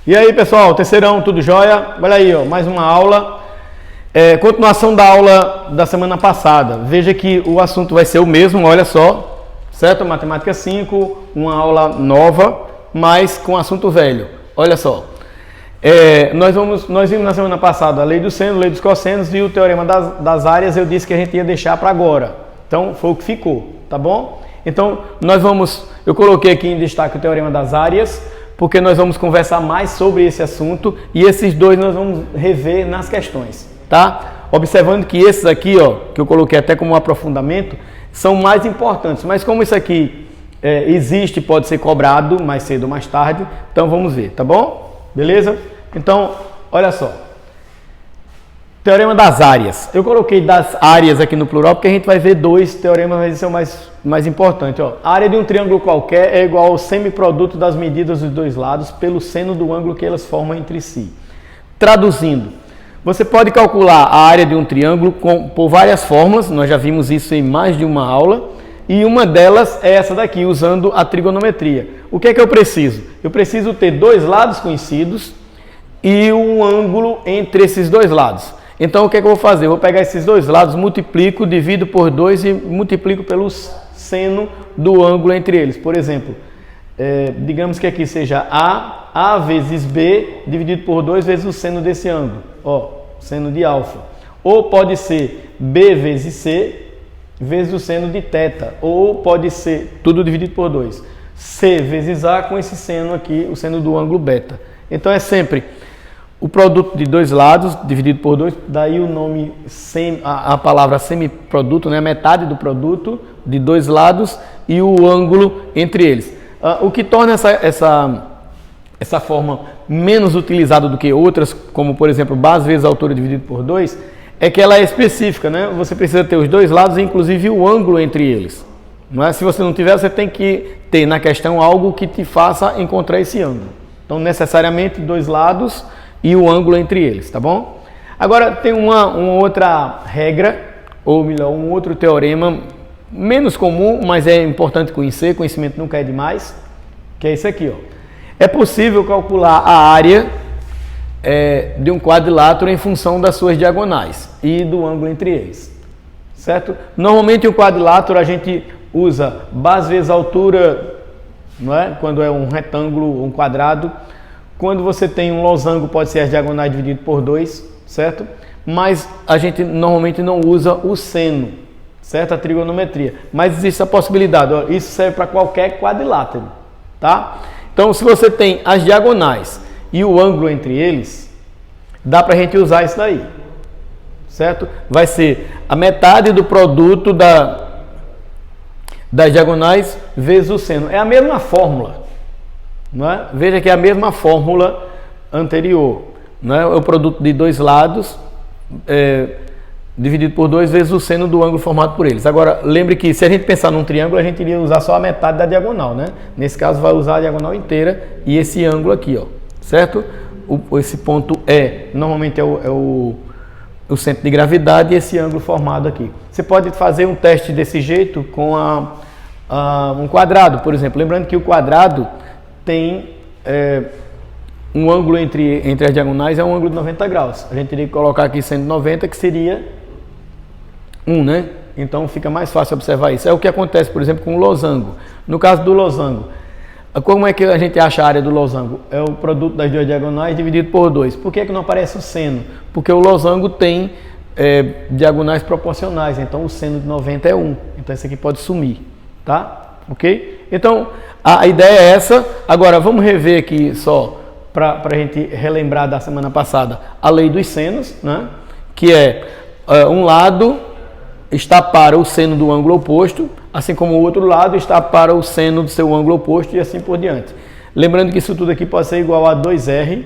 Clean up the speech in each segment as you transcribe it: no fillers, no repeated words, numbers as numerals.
E aí, pessoal, terceirão, tudo jóia? Olha aí, ó, mais uma aula. Continuação da aula da semana passada. Veja que o assunto vai ser o mesmo, olha só. Certo? Matemática 5, uma aula nova, mas com assunto velho. Olha só. Nós vimos na semana passada a lei do seno, a lei dos cossenos e o teorema das áreas. Eu disse que a gente ia deixar para agora. Então, foi o que ficou, tá bom? Então, eu coloquei aqui em destaque o teorema das áreas, porque nós vamos conversar mais sobre esse assunto e esses dois nós vamos rever nas questões, tá? Observando que esses aqui, ó, que eu coloquei até como um aprofundamento, são mais importantes, mas como isso aqui existe, pode ser cobrado mais cedo ou mais tarde, então vamos ver, tá bom? Beleza? Então, olha só. Teorema das áreas. Eu coloquei das áreas aqui no plural porque a gente vai ver dois teoremas, mas esse é o mais importante. Ó. A área de um triângulo qualquer é igual ao semiproduto das medidas dos dois lados pelo seno do ângulo que elas formam entre si. Traduzindo, você pode calcular a área de um triângulo por várias fórmulas, nós já vimos isso em mais de uma aula, e uma delas é essa daqui, usando a trigonometria. O que é que eu preciso? Eu preciso ter dois lados conhecidos e um ângulo entre esses dois lados. Então, o que é que eu vou fazer? Eu vou pegar esses dois lados, multiplico, divido por 2 e multiplico pelo seno do ângulo entre eles. Por exemplo, digamos que aqui seja A vezes B, dividido por 2 vezes o seno desse ângulo. Ó, seno de alfa. Ou pode ser B vezes C, vezes o seno de θ. Ou pode ser tudo dividido por 2. C vezes A com esse seno aqui, o seno do ângulo beta. Então, é sempre o produto de dois lados, dividido por 2, daí o nome, a palavra semiproduto, né? Metade do produto de dois lados e o ângulo entre eles. O que torna essa forma menos utilizada do que outras, como por exemplo, base vezes altura dividido por 2, é que ela é específica, né? Você precisa ter os dois lados, inclusive o ângulo entre eles. Não é? Se você não tiver, você tem que ter na questão algo que te faça encontrar esse ângulo. Então, necessariamente, dois lados e o ângulo entre eles, tá bom? Agora, tem uma outra regra, ou melhor, um outro teorema menos comum, mas é importante conhecer, conhecimento nunca é demais, que é esse aqui, ó. É possível calcular a área de um quadrilátero em função das suas diagonais e do ângulo entre eles, certo? Normalmente, o quadrilátero a gente usa base vezes altura, não é? Quando é um retângulo, um quadrado. Quando você tem um losango, pode ser as diagonais dividido por 2, certo? Mas a gente normalmente não usa o seno, certo? A trigonometria. Mas existe a possibilidade, ó, isso serve para qualquer quadrilátero, tá? Então, se você tem as diagonais e o ângulo entre eles, dá para a gente usar isso daí, certo? Vai ser a metade do produto das diagonais vezes o seno. É a mesma fórmula. Não é? Veja que é a mesma fórmula anterior, não é? O produto de dois lados dividido por 2 vezes o seno do ângulo formado por eles. Agora, lembre que se a gente pensar num triângulo, a gente iria usar só a metade da diagonal, né? Nesse caso, vai usar a diagonal inteira e esse ângulo aqui, ó, certo? Esse ponto normalmente é o centro de gravidade e esse ângulo formado aqui. Você pode fazer um teste desse jeito com um quadrado, por exemplo. Lembrando que o quadrado tem um ângulo entre as diagonais, é um ângulo de 90 graus. A gente teria que colocar aqui 190, que seria 1, né? Então fica mais fácil observar isso. É o que acontece, por exemplo, com o losango. No caso do losango, como é que a gente acha a área do losango? É o produto das duas diagonais dividido por 2. Por que não aparece o seno? Porque o losango tem diagonais proporcionais, então o seno de 90 é 1. Então esse aqui pode sumir, tá? Ok? Então, a ideia é essa. Agora, vamos rever aqui só, para a gente relembrar da semana passada, a lei dos senos, né? Que um lado está para o seno do ângulo oposto, assim como o outro lado está para o seno do seu ângulo oposto e assim por diante. Lembrando que isso tudo aqui pode ser igual a 2r,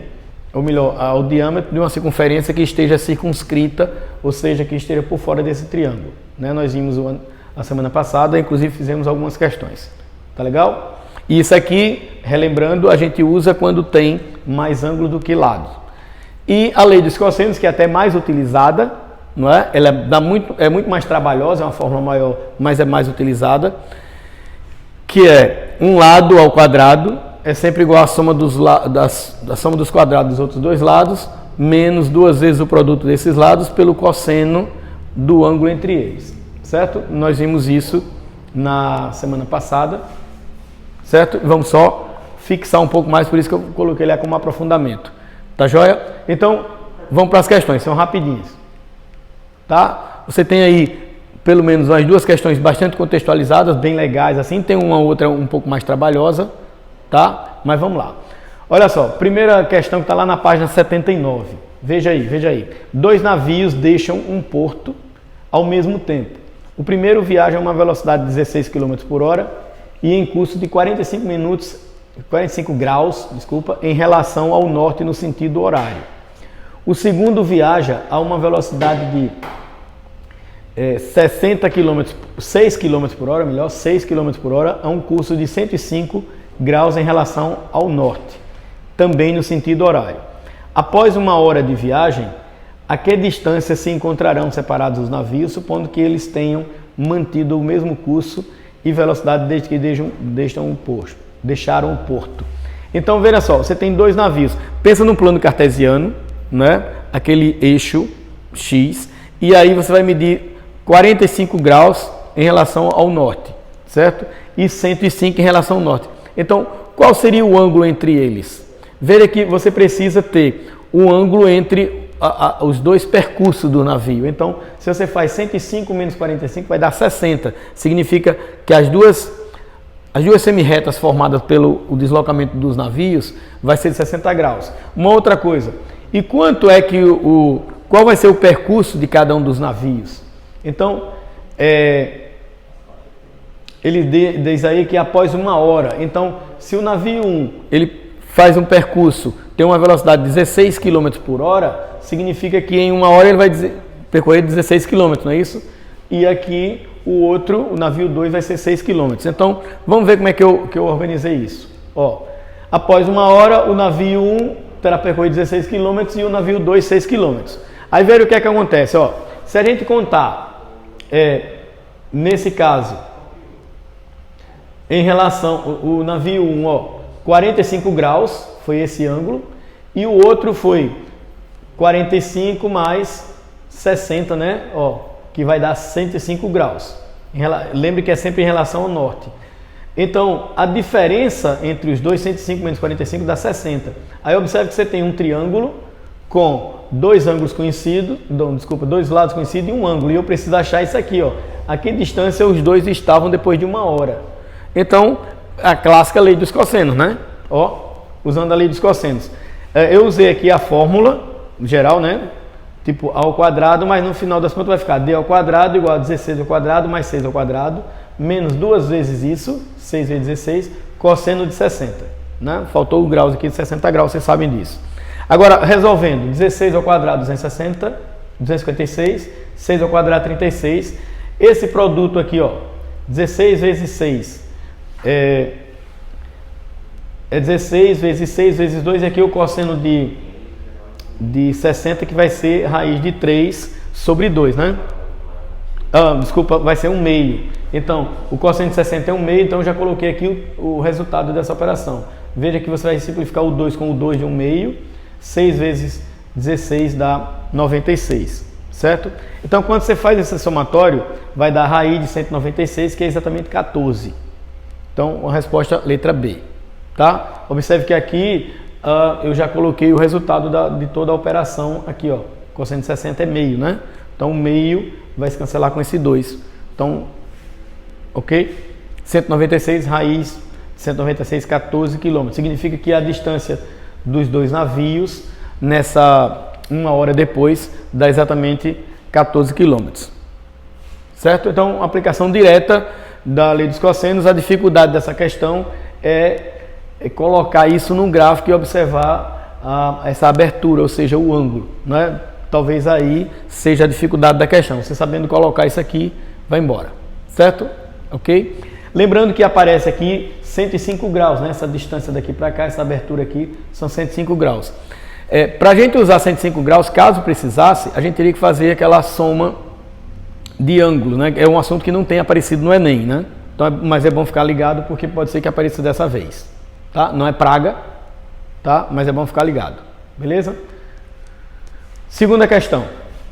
ou melhor, ao diâmetro de uma circunferência que esteja circunscrita, ou seja, que esteja por fora desse triângulo, né? Nós vimos a semana passada, inclusive fizemos algumas questões. Tá legal? E isso aqui, relembrando, a gente usa quando tem mais ângulo do que lado. E a lei dos cossenos, que é até mais utilizada, não é? Ela é muito mais trabalhosa, é uma fórmula maior, mas é mais utilizada, que é um lado ao quadrado é sempre igual à soma da soma dos quadrados dos outros dois lados, menos 2 vezes o produto desses lados pelo cosseno do ângulo entre eles, certo? Nós vimos isso na semana passada, certo? Vamos só fixar um pouco mais, por isso que eu coloquei ele como aprofundamento, tá joia? Então, vamos para as questões, são rapidinhas, tá? Você tem aí pelo menos umas 2 questões bastante contextualizadas, bem legais, assim, tem uma outra um pouco mais trabalhosa, tá? Mas vamos lá. Olha só, primeira questão que está lá na página 79. Veja aí. 2 navios deixam um porto ao mesmo tempo. O primeiro viaja a uma velocidade de 16 km por hora e em curso de 45 graus, em relação ao norte no sentido horário. O segundo viaja a uma velocidade de 6 km por hora, a um curso de 105 graus em relação ao norte, também no sentido horário. Após 1 hora de viagem, a que distância se encontrarão separados os navios, supondo que eles tenham mantido o mesmo curso e velocidade desde que deixaram o porto? Então, veja só, você tem 2 navios. Pensa num plano cartesiano, né? Aquele eixo X, e aí você vai medir 45 graus em relação ao norte, certo? E 105 em relação ao norte. Então, qual seria o ângulo entre eles? Veja que você precisa ter o ângulo entre os 2 percursos do navio. Então, se você faz 105 menos 45, vai dar 60. Significa que as duas semirretas formadas pelo deslocamento dos navios vai ser de 60 graus. Uma outra coisa, e quanto é que qual vai ser o percurso de cada um dos navios? Então, ele diz aí que após 1 hora, então, se o navio 1 ele faz um percurso, tem uma velocidade de 16 km por hora, significa que em 1 hora ele vai percorrer 16 km, não é isso? E aqui o navio 2 vai ser 6 km. Então, vamos ver como é que eu organizei isso. Ó, após 1 hora, o navio 1 terá percorrido 16 km e o navio 2 6 km. Aí veja o que é que acontece. Ó, se a gente contar, nesse caso, em relação, o navio 1, ó, 45 graus, foi esse ângulo, e o outro foi 45 mais 60, né? Ó, que vai dar 105 graus. Lembre que é sempre em relação ao norte. Então, a diferença entre os dois, 105 menos 45, dá 60. Aí observe que você tem um triângulo com 2 ângulos conhecidos, dois lados conhecidos e um ângulo. E eu preciso achar isso aqui, ó. A que distância os dois estavam depois de 1 hora. Então, a clássica lei dos cossenos, né? Ó, usando a lei dos cossenos. Eu usei aqui a fórmula geral, né? Tipo A ao quadrado, mas no final das contas vai ficar D ao quadrado igual a 16 ao quadrado mais 6 ao quadrado, menos 2 vezes isso, 6 vezes 16, cosseno de 60. Né? Faltou o graus aqui de 60 graus, vocês sabem disso. Agora, resolvendo, 16 ao quadrado, 260, 256, 6 ao quadrado, 36. Esse produto aqui, ó, 16 vezes 6, é 16 vezes 6 vezes 2, aqui o cosseno de 60, que vai ser raiz de 3 sobre 2, né? Desculpa, vai ser 1 meio. Então, o cosseno de 60 é 1 meio, então eu já coloquei aqui o resultado dessa operação. Veja que você vai simplificar o 2 com o 2 de 1 meio, 6 vezes 16 dá 96, certo? Então, quando você faz esse somatório, vai dar raiz de 196, que é exatamente 14. Então, a resposta letra B, tá? Observe que aqui eu já coloquei o resultado de toda a operação aqui, ó. Cosseno de 60 é meio, né? Então, o meio vai se cancelar com esse 2. Então, ok? 196, raiz de 196, 14 km. Significa que a distância dos 2 navios, nessa 1 hora depois, dá exatamente 14 km. Certo? Então, aplicação direta da lei dos cossenos. A dificuldade dessa questão é colocar isso num gráfico e observar essa abertura, ou seja, o ângulo, né? Talvez aí seja a dificuldade da questão. Você sabendo colocar isso aqui, vai embora, certo? Ok? Lembrando que aparece aqui 105 graus, né? Essa distância daqui para cá, essa abertura aqui, são 105 graus. Para a gente usar 105 graus, caso precisasse, a gente teria que fazer aquela soma de ângulos, né? É um assunto que não tem aparecido no Enem, né? Então, mas é bom ficar ligado porque pode ser que apareça dessa vez. tá? Não é praga, tá? Mas é bom ficar ligado, beleza? Segunda questão,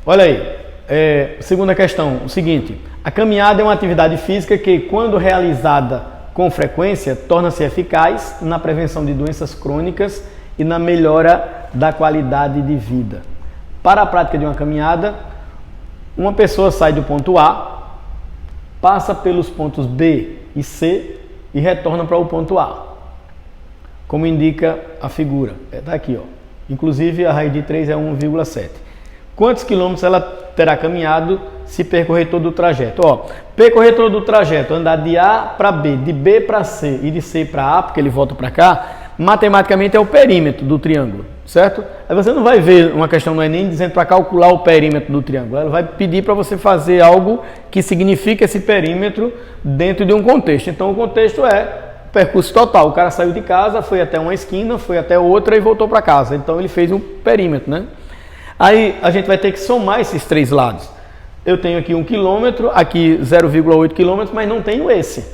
olha aí, segunda questão, o seguinte, a caminhada é uma atividade física que, quando realizada com frequência, torna-se eficaz na prevenção de doenças crônicas e na melhora da qualidade de vida. Para a prática de uma caminhada, uma pessoa sai do ponto A, passa pelos pontos B e C e retorna para o ponto A, como indica a figura. Está aqui, ó. Inclusive a raiz de 3 é 1,7. Quantos quilômetros ela terá caminhado se percorrer todo o trajeto? Ó, percorrer todo o trajeto, andar de A para B, de B para C e de C para A, porque ele volta para cá, matematicamente é o perímetro do triângulo, certo? Aí você não vai ver uma questão no Enem dizendo para calcular o perímetro do triângulo. Ela vai pedir para você fazer algo que signifique esse perímetro dentro de um contexto. Então o contexto é percurso total. O cara saiu de casa, foi até uma esquina, foi até outra e voltou para casa. Então ele fez um perímetro, né? Aí a gente vai ter que somar esses três lados. Eu tenho aqui 1 km, aqui 0,8 km, mas não tenho esse.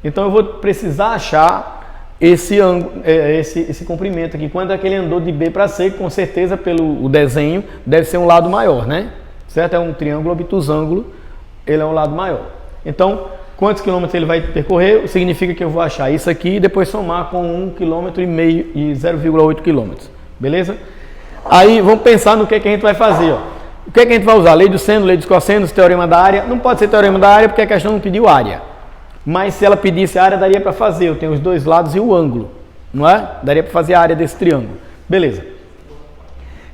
Então eu vou precisar achar esse comprimento aqui. Quando é que ele andou de B para C, com certeza pelo desenho deve ser um lado maior, né? Certo? É um triângulo obtusângulo, ele é um lado maior. Então, quantos quilômetros ele vai percorrer, significa que eu vou achar isso aqui e depois somar com 1,5 km e 0,8 km. Beleza? Aí vamos pensar no que a gente vai fazer. Ó. O que a gente vai usar? Lei do seno, lei dos cossenos, teorema da área. Não pode ser teorema da área porque a questão não pediu área. Mas se ela pedisse área, daria para fazer. Eu tenho os dois lados e o ângulo. Não é? Daria para fazer a área desse triângulo. Beleza.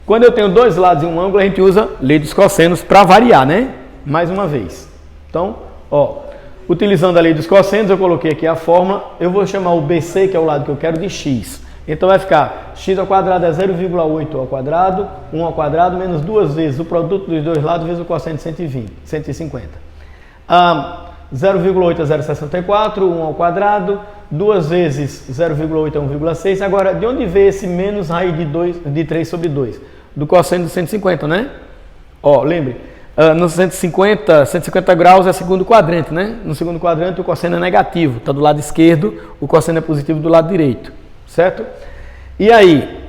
Quando eu tenho dois lados e um ângulo, a gente usa lei dos cossenos para variar, né? Mais uma vez. Então, ó, utilizando a lei dos cossenos, eu coloquei aqui a fórmula. Eu vou chamar o BC, que é o lado que eu quero, de x. Então vai ficar x ao quadrado é 0,8 ao quadrado, 1 ao quadrado, menos duas vezes o produto dos dois lados vezes o cosseno de 150. 0,8 é 0,64, 1 ao quadrado, 2 vezes 0,8 é 1,6. Agora, de onde veio esse menos raiz de 3 sobre 2? Do cosseno de 150, né? Ó, lembre, no 150 graus é segundo quadrante, né? No segundo quadrante o cosseno é negativo, está do lado esquerdo, o cosseno é positivo do lado direito. Certo? E aí,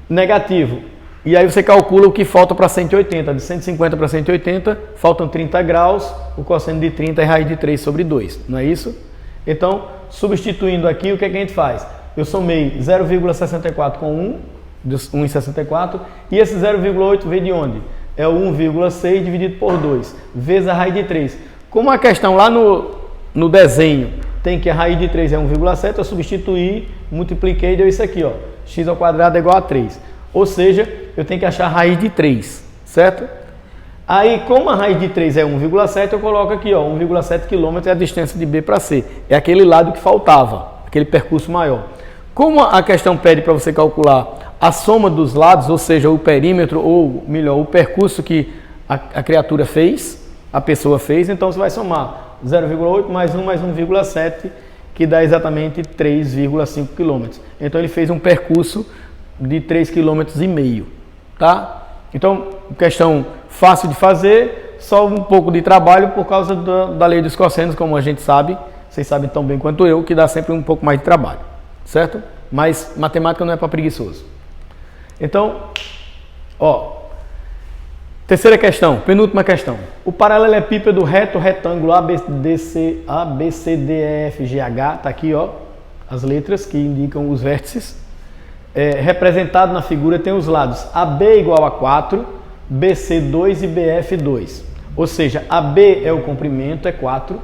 negativo. E aí você calcula o que falta para 180. De 150 para 180, faltam 30 graus. O cosseno de 30 é raiz de 3 sobre 2. Não é isso? Então, substituindo aqui, o que a gente faz? Eu somei 0,64 com 1, 1,64. E esse 0,8 veio de onde? É o 1,6 dividido por 2, vezes a raiz de 3. Como a questão lá no desenho tem que a raiz de 3 é 1,7, eu substituí, multipliquei e deu isso aqui, ó. X ao quadrado é igual a 3. Ou seja, eu tenho que achar a raiz de 3, certo? Aí, como a raiz de 3 é 1,7, eu coloco aqui, ó, 1,7 km é a distância de B para C. É aquele lado que faltava, aquele percurso maior. Como a questão pede para você calcular a soma dos lados, ou seja, o perímetro, ou melhor, o percurso que a criatura fez, a pessoa fez, então você vai somar 0,8 mais 1 mais 1,7, que dá exatamente 3,5 km. Então ele fez um percurso de 3,5 km, tá? Então, questão fácil de fazer, só um pouco de trabalho por causa da lei dos cossenos, como a gente sabe, vocês sabem tão bem quanto eu, que dá sempre um pouco mais de trabalho, certo? Mas matemática não é para preguiçoso. Então, ó, terceira questão, penúltima questão. O paralelepípedo reto retângulo ABCDEFGH, está aqui, ó, as letras que indicam os vértices. Representado na figura tem os lados AB igual a 4, BC 2 e BF 2. Ou seja, AB é o comprimento, é 4,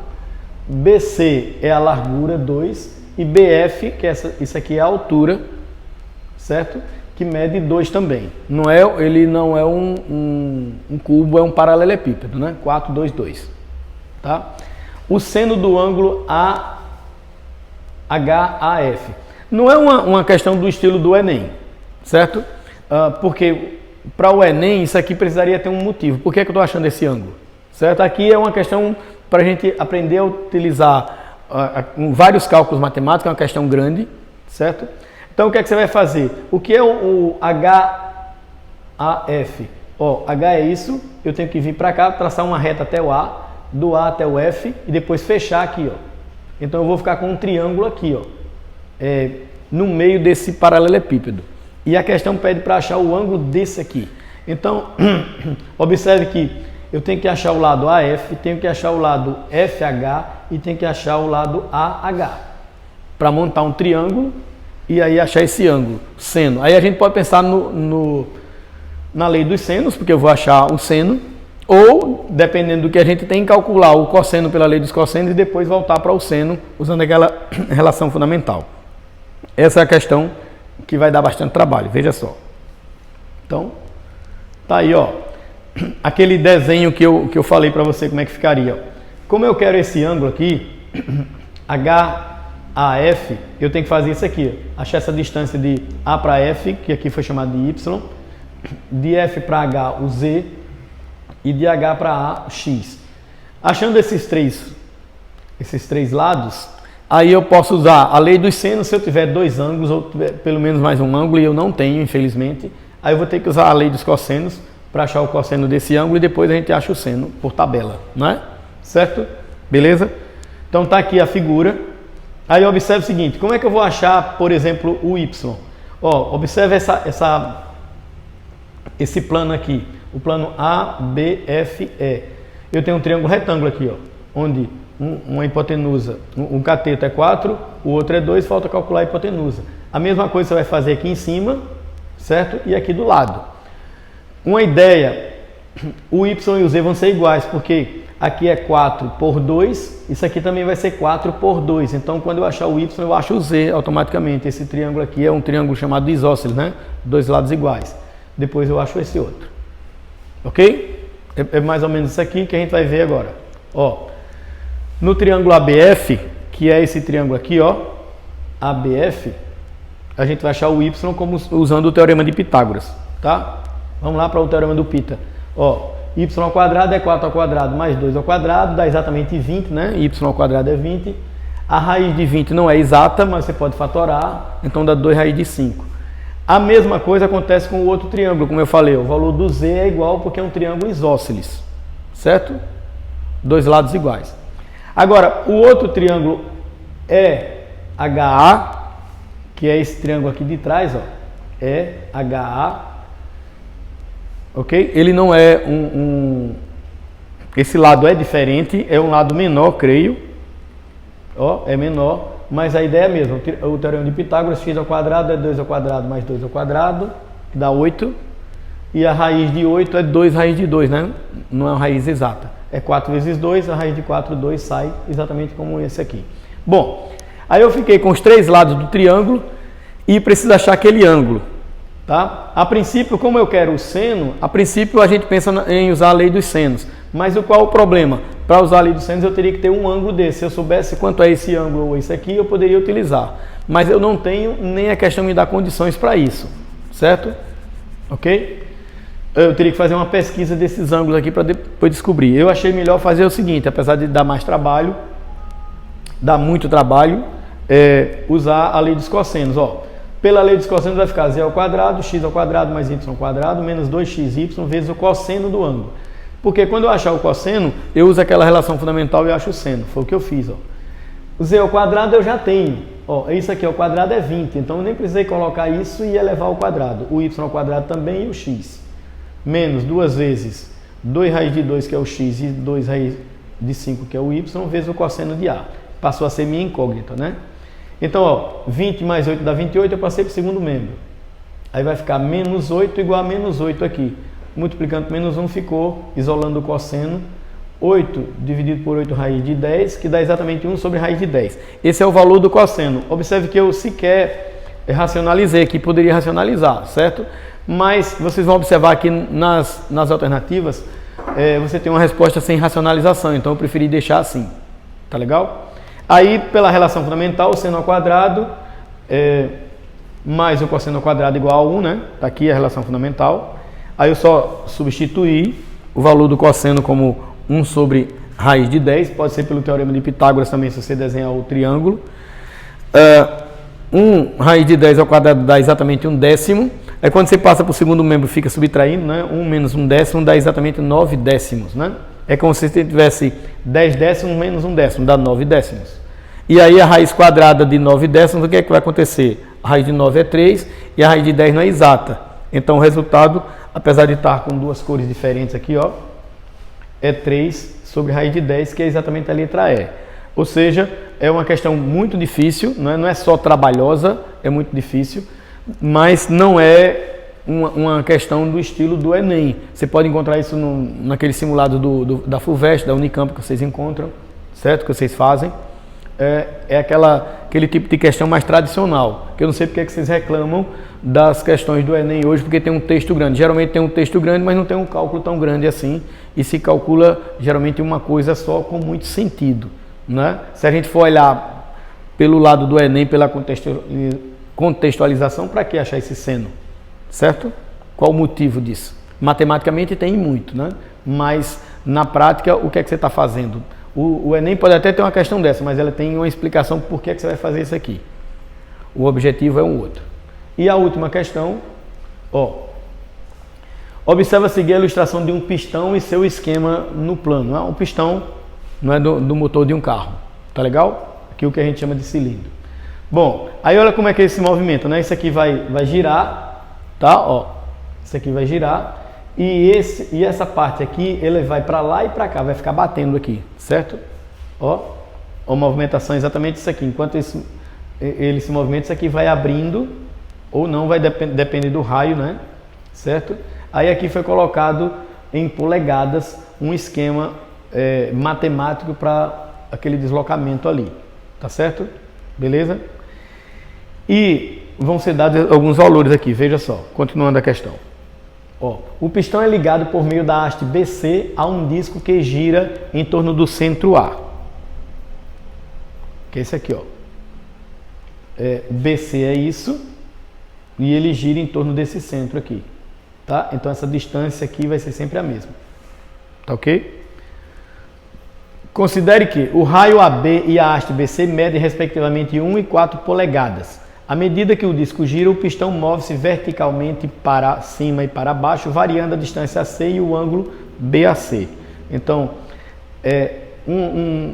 BC é a largura, 2, e BF, que isso aqui é a altura, certo? Que mede 2 também. Ele não é um cubo, é um paralelepípedo, né? 4, 2, 2. Tá? O seno do ângulo HAF. Não é uma questão do estilo do Enem, certo? Porque para o Enem isso aqui precisaria ter um motivo. Por que eu estou achando esse ângulo? Certo? Aqui é uma questão para a gente aprender a utilizar vários cálculos matemáticos, é uma questão grande, certo? Então, o que é que você vai fazer? O que é o HAF? Ó, H é isso, eu tenho que vir para cá, traçar uma reta até o A, do A até o F, e depois fechar aqui, ó. Então, eu vou ficar com um triângulo aqui, ó. no meio desse paralelepípedo. E a questão pede para achar o ângulo desse aqui. Então, observe que eu tenho que achar o lado AF, tenho que achar o lado FH e tenho que achar o lado AH para montar um triângulo e aí achar esse ângulo, seno. Aí a gente pode pensar na lei dos senos, porque eu vou achar o seno, ou, dependendo do que a gente tem, calcular o cosseno pela lei dos cossenos e depois voltar para o seno usando aquela relação fundamental. Essa é a questão que vai dar bastante trabalho, veja só. Então, tá aí, ó, aquele desenho que eu falei para você como é que ficaria. Ó. Como eu quero esse ângulo aqui, HAF, eu tenho que fazer isso aqui, ó. Achar essa distância de A para F, que aqui foi chamado de Y, de F para H o Z e de H para A o X. Achando esses três lados, aí eu posso usar a lei dos senos se eu tiver dois ângulos ou tiver pelo menos mais um ângulo e eu não tenho, infelizmente. Aí eu vou ter que usar a lei dos cossenos para achar o cosseno desse ângulo e depois a gente acha o seno por tabela, não é? Certo? Beleza? Então tá aqui a figura. Aí observe o seguinte, como é que eu vou achar, por exemplo, o Y? Ó, observe esse plano aqui, o plano ABFE. Eu tenho um triângulo retângulo aqui, ó, onde uma hipotenusa, um cateto é 4, o outro é 2, falta calcular a hipotenusa. A mesma coisa você vai fazer aqui em cima, certo? E aqui do lado. Uma ideia, o Y e o Z vão ser iguais, porque aqui é 4 por 2, isso aqui também vai ser 4 por 2. Então, quando eu achar o Y, eu acho o Z automaticamente. Esse triângulo aqui é um triângulo chamado de isósceles, né? Dois lados iguais. Depois eu acho esse outro. Ok? É mais ou menos isso aqui que a gente vai ver agora. Ó, no triângulo ABF, que é esse triângulo aqui, ó, ABF, a gente vai achar o Y como usando o teorema de Pitágoras, tá? Vamos lá para o teorema do Pita. Ó, y ao quadrado é 4 ao quadrado mais 2 ao quadrado, dá exatamente 20, né? Y ao quadrado é 20. A raiz de 20 não é exata, mas você pode fatorar, então dá 2 raiz de 5. A mesma coisa acontece com o outro triângulo, como eu falei, o valor do Z é igual porque é um triângulo isósceles, certo? Dois lados iguais. Agora, o outro triângulo é HA, que é esse triângulo aqui de trás, ó, é HA, ok? Ele não é esse lado é diferente, é um lado menor, creio, ó, é menor, mas a ideia é a mesma. O teorema de Pitágoras, x ao quadrado é 2 ao quadrado mais 2 ao quadrado, que dá 8, e a raiz de 8 é 2 raiz de 2, né? Não é uma raiz exata. É 4 vezes 2, a raiz de 4, 2 sai exatamente como esse aqui. Bom, aí eu fiquei com os três lados do triângulo e preciso achar aquele ângulo. Tá? A princípio, como eu quero o seno, a princípio a gente pensa em usar a lei dos senos. Mas qual é o problema? Para usar a lei dos senos eu teria que ter um ângulo desse. Se eu soubesse quanto é esse ângulo ou esse aqui, eu poderia utilizar. Mas eu não tenho, nem a questão me dá condições para isso. Certo? Ok? Eu teria que fazer uma pesquisa desses ângulos aqui para depois descobrir. Eu achei melhor fazer o seguinte, apesar de dar mais trabalho, dá muito trabalho, usar a lei dos cossenos. Ó. Pela lei dos cossenos vai ficar z ao quadrado, x ao quadrado mais y ao quadrado, menos 2xy vezes o cosseno do ângulo. Porque quando eu achar o cosseno, eu uso aquela relação fundamental e acho o seno. Foi o que eu fiz. Ó. O z ao quadrado eu já tenho. Ó, isso aqui ao quadrado é 20, então eu nem precisei colocar isso e elevar ao quadrado. O y ao quadrado também e o x. Menos 2 vezes 2 raiz de 2, que é o x, e 2 raiz de 5, que é o y, vezes o cosseno de A. Passou a ser minha incógnita, né? Então, ó, 20 mais 8 dá 28, eu passei para o segundo membro. Aí vai ficar menos 8 igual a menos 8 aqui. Multiplicando por menos 1 ficou, isolando o cosseno, 8 dividido por 8 raiz de 10, que dá exatamente 1 sobre raiz de 10. Esse é o valor do cosseno. Observe que eu sequer racionalizei, que poderia racionalizar, certo? Mas vocês vão observar aqui nas alternativas, você tem uma resposta sem racionalização, então eu preferi deixar assim. Tá legal? Aí, pela relação fundamental, o seno ao quadrado mais o cosseno ao quadrado igual a 1, né? Tá aqui a relação fundamental. Aí eu só substituí o valor do cosseno como 1 sobre raiz de 10, pode ser pelo teorema de Pitágoras também, se você desenhar o triângulo. 1 raiz de 10 ao quadrado dá exatamente 1/10. Aí quando você passa para o segundo membro, fica subtraindo, né? 1 menos 1/10 dá exatamente 9/10, né? É como se você tivesse 10 décimos menos 1/10, dá 9/10. E aí a raiz quadrada de 9 décimos, o que é que vai acontecer? A raiz de 9 é 3 e a raiz de 10 não é exata. Então o resultado, apesar de estar com duas cores diferentes aqui, ó, é 3 sobre a raiz de 10, que é exatamente a letra E. Ou seja, é uma questão muito difícil, não é só trabalhosa, é muito difícil, mas não é uma questão do estilo do Enem. Você pode encontrar isso naquele simulado da FUVEST, da Unicamp, que vocês encontram, certo? Que vocês fazem. É aquele tipo de questão mais tradicional, que eu não sei porque é que vocês reclamam das questões do Enem hoje, porque tem um texto grande. Geralmente tem um texto grande, mas não tem um cálculo tão grande assim, e se calcula geralmente uma coisa só com muito sentido, né? Se a gente for olhar pelo lado do Enem, pela contextualização, para que achar esse seno? Certo? Qual o motivo disso? Matematicamente tem muito, né? Mas na prática, o que é que você está fazendo? O Enem pode até ter uma questão dessa, mas ela tem uma explicação por que é que você vai fazer isso aqui. O objetivo é um outro. E a última questão, ó. Observa a seguir a ilustração de um pistão e seu esquema no plano. Um pistão não é do motor de um carro, tá legal? Aqui o que a gente chama de cilindro. Bom, aí olha como é que é esse movimento, né? Isso aqui vai girar, tá? Ó, isso aqui vai girar. E essa parte aqui, ele vai para lá e para cá, vai ficar batendo aqui, certo? Ó, a movimentação é exatamente isso aqui. Enquanto ele se movimenta, isso aqui vai abrindo, ou não, vai depender do raio, né? Certo? Aí aqui foi colocado em polegadas um esquema matemático para aquele deslocamento ali, tá certo? Beleza? E vão ser dados alguns valores aqui, veja só, continuando a questão. Ó, o pistão é ligado por meio da haste BC a um disco que gira em torno do centro A. Que é esse aqui, ó. BC é isso, e ele gira em torno desse centro aqui. Tá? Então essa distância aqui vai ser sempre a mesma. Tá ok? Considere que o raio AB e a haste BC medem respectivamente 1 e 4 polegadas. À medida que o disco gira, o pistão move-se verticalmente para cima e para baixo, variando a distância AC e o ângulo BAC. Então,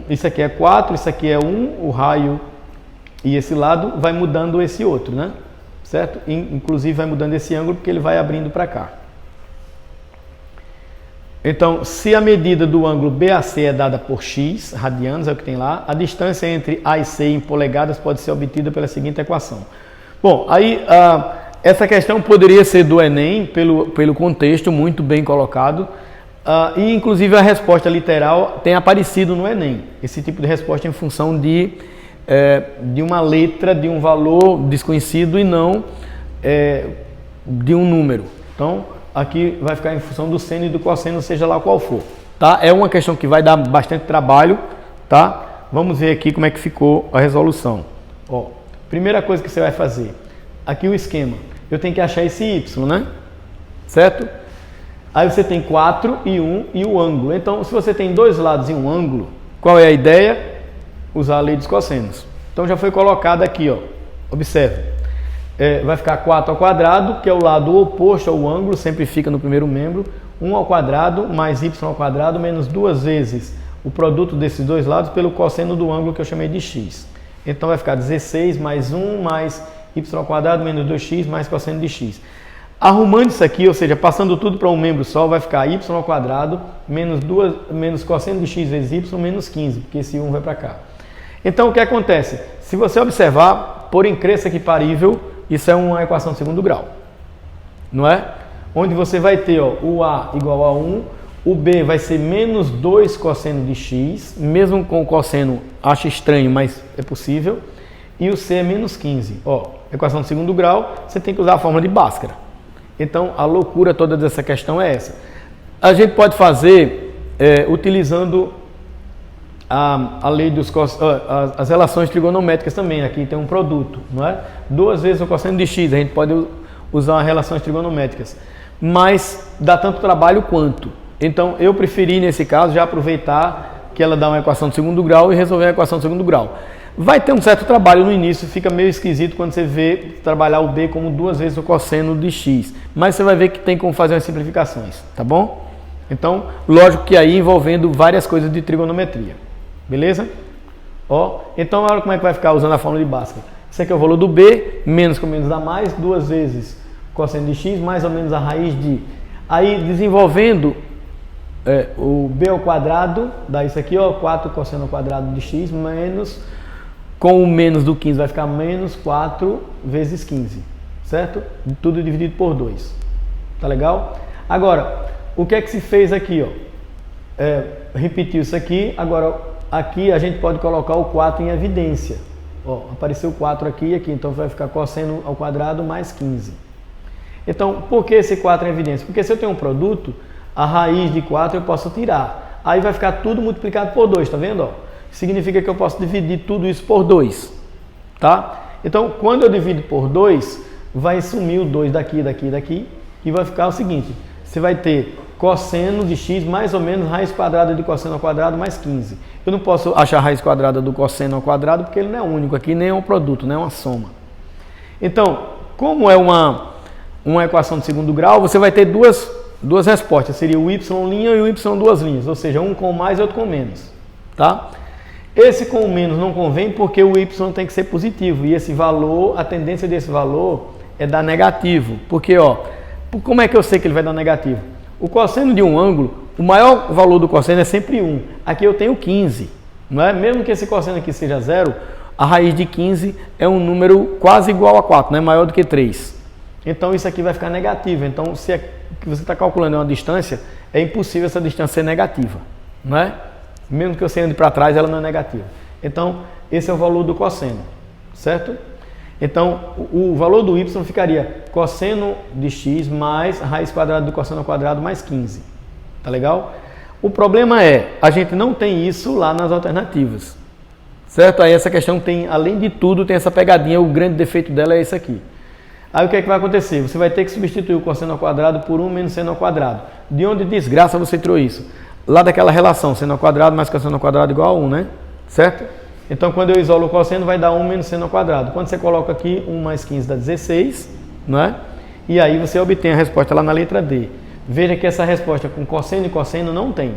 isso aqui é 4, isso aqui é 1, o raio e esse lado vai mudando esse outro, né? Certo? Inclusive vai mudando esse ângulo porque ele vai abrindo para cá. Então, se a medida do ângulo BAC é dada por x radianos, é o que tem lá, a distância entre A e C em polegadas pode ser obtida pela seguinte equação. Bom, aí essa questão poderia ser do Enem, pelo contexto muito bem colocado, e inclusive a resposta literal tem aparecido no Enem. Esse tipo de resposta em função de uma letra, de um valor desconhecido e não de um número. Então, aqui vai ficar em função do seno e do cosseno, seja lá qual for, tá? É uma questão que vai dar bastante trabalho, tá? Vamos ver aqui como é que ficou a resolução. Ó, primeira coisa que você vai fazer, aqui o esquema, eu tenho que achar esse y, né? Certo? Aí você tem 4 e 1 e o ângulo. Então, se você tem dois lados e um ângulo, qual é a ideia? Usar a lei dos cossenos. Então já foi colocado aqui, ó. Observe. Vai ficar 4 ao quadrado, que é o lado oposto ao ângulo, sempre fica no primeiro membro. 1 ao quadrado mais y ao quadrado menos 2 vezes o produto desses dois lados pelo cosseno do ângulo que eu chamei de x. Então vai ficar 16 mais 1 mais y ao quadrado menos 2x mais cosseno de x. Arrumando isso aqui, ou seja, passando tudo para um membro só, vai ficar y ao quadrado menos cosseno de x vezes y menos 15, porque esse 1 vai para cá. Então o que acontece? Se você observar, por incrível que parível, isso é uma equação de segundo grau, não é? Onde você vai ter, ó, o A igual a 1, o B vai ser menos 2 cosseno de x, mesmo com o cosseno, acho estranho, mas é possível, e o C é menos 15. Ó, equação de segundo grau, você tem que usar a fórmula de Bhaskara. Então, a loucura toda dessa questão é essa. A gente pode fazer utilizando a lei dos as relações trigonométricas também. Aqui tem um produto, não é? 2 vezes o cosseno de x, a gente pode usar relações trigonométricas, mas dá tanto trabalho quanto. Então eu preferi nesse caso já aproveitar que ela dá uma equação de segundo grau e resolver a equação de segundo grau. Vai ter um certo trabalho no início, fica meio esquisito quando você vê trabalhar o b como 2 vezes o cosseno de x, mas você vai ver que tem como fazer as simplificações, tá bom? Então, lógico que aí envolvendo várias coisas de trigonometria. Beleza? Ó, então olha como é que vai ficar usando a fórmula de Bhaskara. Isso aqui é o valor do B, menos com menos dá mais, 2 vezes cosseno de x, mais ou menos a raiz de... Aí, desenvolvendo o b ao quadrado, dá isso aqui, ó, 4 cosseno ao quadrado de x, menos, com o menos do 15 vai ficar menos 4 vezes 15, certo? Tudo dividido por 2. Tá legal? Agora, o que é que se fez aqui, ó? Repetiu isso aqui, agora aqui a gente pode colocar o 4 em evidência. Ó, apareceu 4 aqui e aqui, então vai ficar cosseno ao quadrado mais 15. Então, por que esse 4 em evidência? Porque se eu tenho um produto, a raiz de 4 eu posso tirar. Aí vai ficar tudo multiplicado por 2, tá vendo? Ó? Significa que eu posso dividir tudo isso por 2, tá? Então, quando eu divido por 2, vai sumir o 2 daqui, daqui, daqui, e vai ficar o seguinte, você vai ter cosseno de x mais ou menos raiz quadrada de cosseno ao quadrado mais 15. Eu não posso achar a raiz quadrada do cosseno ao quadrado porque ele não é único aqui, nem é um produto, nem é uma soma. Então, como é uma equação de segundo grau, você vai ter duas respostas, seria o y' e o y duas linhas, ou seja, um com mais e outro com menos, tá? Esse com menos não convém porque o y tem que ser positivo e esse valor, a tendência desse valor é dar negativo, porque ó, como é que eu sei que ele vai dar negativo? O cosseno de um ângulo, o maior valor do cosseno é sempre 1, aqui eu tenho 15, não é? Mesmo que esse cosseno aqui seja 0, a raiz de 15 é um número quase igual a 4, né? Maior do que 3. Então isso aqui vai ficar negativo. Então se que você está calculando uma distância, é impossível essa distância ser negativa, não é? Mesmo que você ande para trás, ela não é negativa. Então esse é o valor do cosseno, certo? Então o valor do y ficaria cosseno de x mais a raiz quadrada do cosseno ao quadrado mais 15. Tá legal? O problema é, a gente não tem isso lá nas alternativas, certo? Aí essa questão tem, além de tudo, tem essa pegadinha, o grande defeito dela é esse aqui. Aí o que é que vai acontecer? Você vai ter que substituir o cosseno ao quadrado por 1 menos seno ao quadrado. De onde desgraça você tirou isso? Lá daquela relação, seno ao quadrado mais cosseno ao quadrado igual a 1, né? Certo? Então quando eu isolo o cosseno vai dar 1 menos seno ao quadrado. Quando você coloca aqui, 1 mais 15 dá 16, não é? E aí você obtém a resposta lá na letra D. Veja que essa resposta com cosseno e cosseno não tem,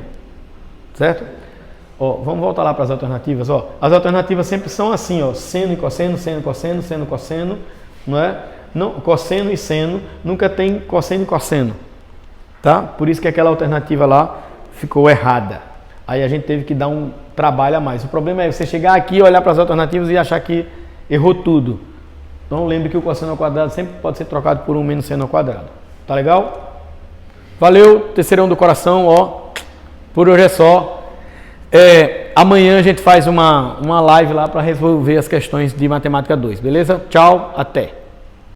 certo? Ó, vamos voltar lá para as alternativas. Ó. As alternativas sempre são assim, ó, seno e cosseno, seno e cosseno, seno e cosseno, não é? Não, cosseno e seno, nunca tem cosseno e cosseno, tá? Por isso que aquela alternativa lá ficou errada. Aí a gente teve que dar um trabalho a mais. O problema é você chegar aqui, olhar para as alternativas e achar que errou tudo. Então lembre que o cosseno ao quadrado sempre pode ser trocado por 1 menos seno ao quadrado. Tá legal? Valeu, terceirão do coração, ó. Por hoje é só. Amanhã a gente faz uma live lá para resolver as questões de matemática 2, beleza? Tchau, até.